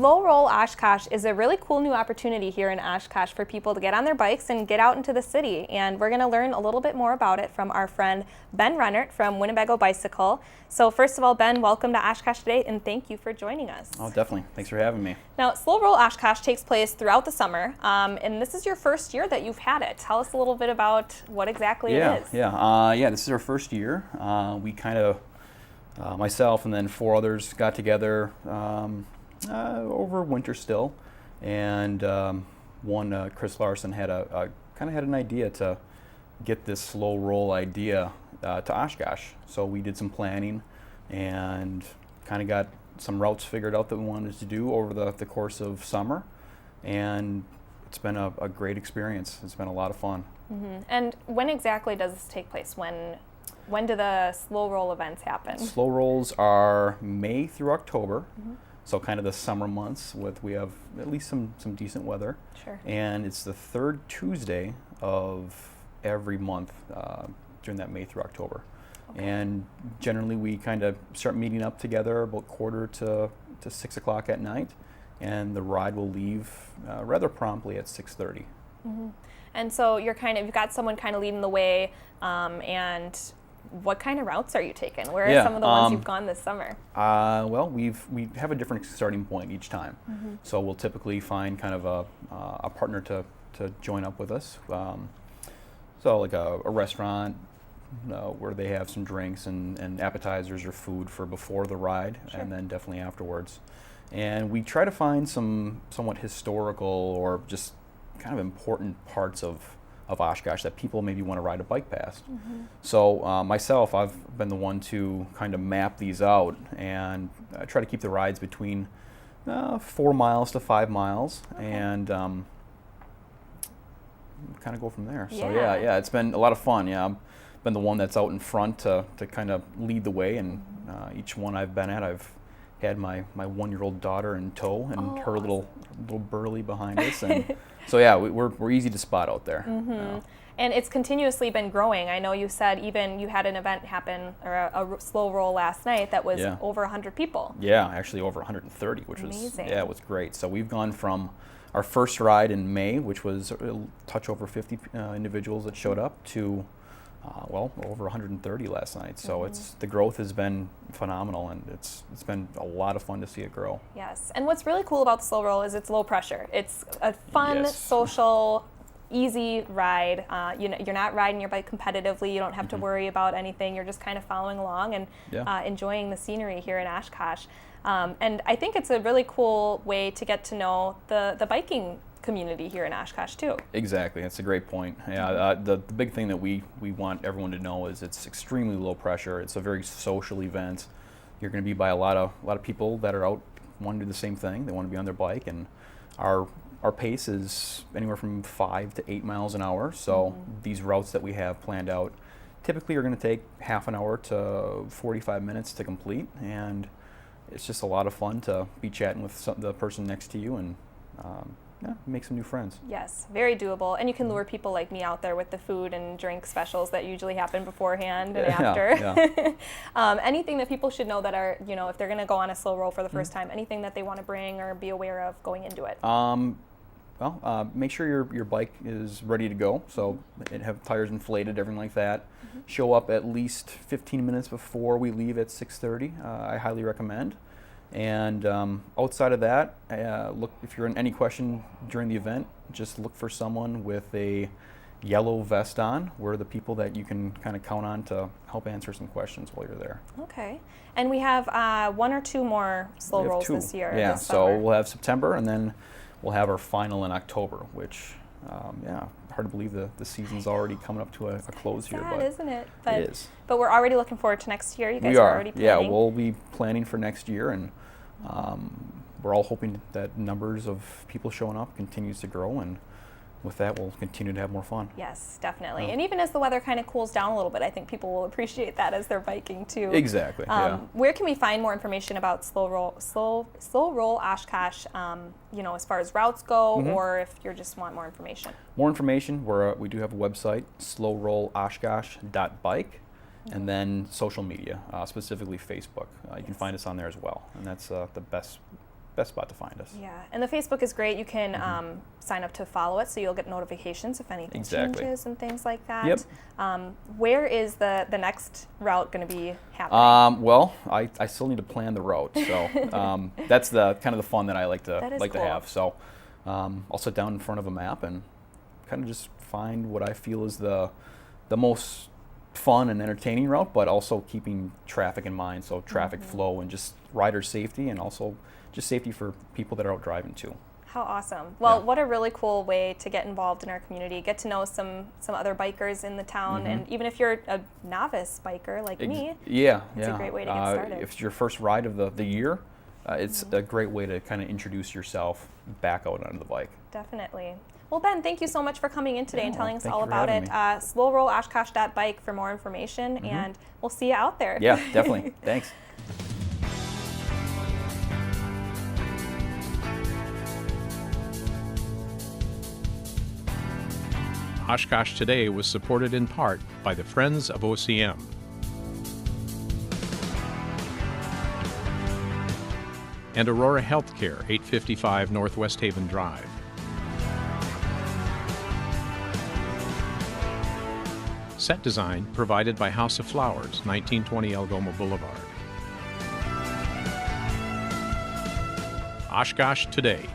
Slow Roll Oshkosh is a really cool new opportunity here in Oshkosh for people to get on their bikes and get out into the city. And we're going to learn a little bit more about it from our friend Ben Runnert from Winnebago Bicycle. So first of all, Ben, welcome to Oshkosh today, and thank you for joining us. Oh, definitely. Thanks for having me. Now, Slow Roll Oshkosh takes place throughout the summer, and this is your first year that you've had it. Tell us a little bit about what exactly it is. This is our first year. We kind of, myself and then 4 others got together over winter still, and one, Chris Larson, had an idea to get this slow roll idea to Oshkosh. So we did some planning and kind of got some routes figured out that we wanted to do over the course of summer, and it's been a great experience. It's been a lot of fun. Mm-hmm. And when exactly does this take place? When do the slow roll events happen? Slow rolls are May through October, so kind of the summer months. We have at least some decent weather. Sure. And it's the third Tuesday of every month during that May through October. Okay. And generally we kind of start meeting up together about 5:45 to 6 o'clock at night, and the ride will leave rather promptly at 6:30. Mm-hmm. And so you've got someone kind of leading the way, and what kind of routes are you taking? Where are some of the ones you've gone this summer? Well, we have a different starting point each time. Mm-hmm. So we'll typically find kind of a partner to join up with us. So like a restaurant where they have some drinks and appetizers or food for before the ride, Sure. and then definitely afterwards. And we try to find some somewhat historical or just kind of important parts of Oshkosh that people maybe want to ride a bike past. Mm-hmm. So myself, I've been the one to kind of map these out and try to keep the rides between 4 miles to 5 miles, Okay. and kind of go from there. So Yeah. yeah, it's been a lot of fun. Yeah, I've been the one that's out in front to kind of lead the way, and each one I've been at, I've had my 1-year-old daughter in tow, and her little burly behind us, and so yeah, we're easy to spot out there. Mm-hmm. And it's continuously been growing. I know you said even you had an event happen, or a slow roll last night that was over 100 people. Yeah, actually over 130, which Amazing. was great. So we've gone from our first ride in May, which was a touch over 50 individuals that showed up, to over 130 last night. So the growth has been phenomenal, and it's been a lot of fun to see it grow. Yes, and what's really cool about the slow roll is it's low pressure. It's a fun, Yes. social, easy ride. You're not riding your bike competitively. You don't have to worry about anything. You're just kind of following along and enjoying the scenery here in Oshkosh. And I think it's a really cool way to get to know the biking community here in Oshkosh too. Exactly, that's a great point. Yeah, the big thing that we want everyone to know is it's extremely low pressure. It's a very social event. You're going to be by a lot of people that are out wanting to do the same thing. They want to be on their bike, and our pace is anywhere from 5 to 8 miles an hour. So these routes that we have planned out typically are going to take half an hour to 45 minutes to complete, and it's just a lot of fun to be chatting with the person next to you and make some new friends. Yes, very doable. And you can lure people like me out there with the food and drink specials that usually happen beforehand and after. Yeah. Anything that people should know that are, if they're going to go on a slow roll for the first time, anything that they want to bring or be aware of going into it? Make sure your bike is ready to go. So it have tires inflated, everything like that. Show up at least 15 minutes before we leave at 6:30. I highly recommend. And outside of that, look, if you're in any question during the event, just look for someone with a yellow vest on. We're the people that you can kind of count on to help answer some questions while you're there. Okay. And we have 1 or 2 more slow rolls this year. Yeah, this so summer. we'll have September, and then we'll have our final in October, which, hard to believe the season's already coming up to a close here. Sad, But isn't it? it is. But we're already looking forward to next year. You guys We are are. already planning. Yeah, we'll be planning for next year, and we're all hoping that numbers of people showing up continues to grow, and with that, we'll continue to have more fun. Yes, definitely. And even as the weather kind of cools down a little bit, I think people will appreciate that as they're biking too. Exactly. Where can we find more information about Slow Roll Oshkosh? As far as routes go, or if you just want more information. More information. We do have a website, slowrolloshkosh.bike, and then social media, specifically Facebook. You can find us on there as well, and that's the best best spot to find us. Yeah, and the Facebook is great. You can sign up to follow it, so you'll get notifications if anything changes and things like that. Yep. Where is the next route going to be happening? Well, I still need to plan the route, so that's the kind of the fun that I like to cool. have. So I'll sit down in front of a map and kind of just find what I feel is the most fun and entertaining route, but also keeping traffic in mind, so traffic flow and just rider safety, and also just safety for people that are out driving too. How awesome. Well, what a really cool way to get involved in our community, get to know some other bikers in the town, and even if you're a novice biker like me, it's a great way to get started. If it's your first ride of the year, it's a great way to kind of introduce yourself back out onto the bike. Definitely. Well, Ben, thank you so much for coming in today and telling us all about it. slowrolloshkosh.bike for more information, and we'll see you out there. Yeah, definitely. Thanks. Oshkosh Today was supported in part by the Friends of OCM. And Aurora Healthcare, 855 Northwest Haven Drive. Set design provided by House of Flowers, 1920 Algoma Boulevard. Oshkosh Today.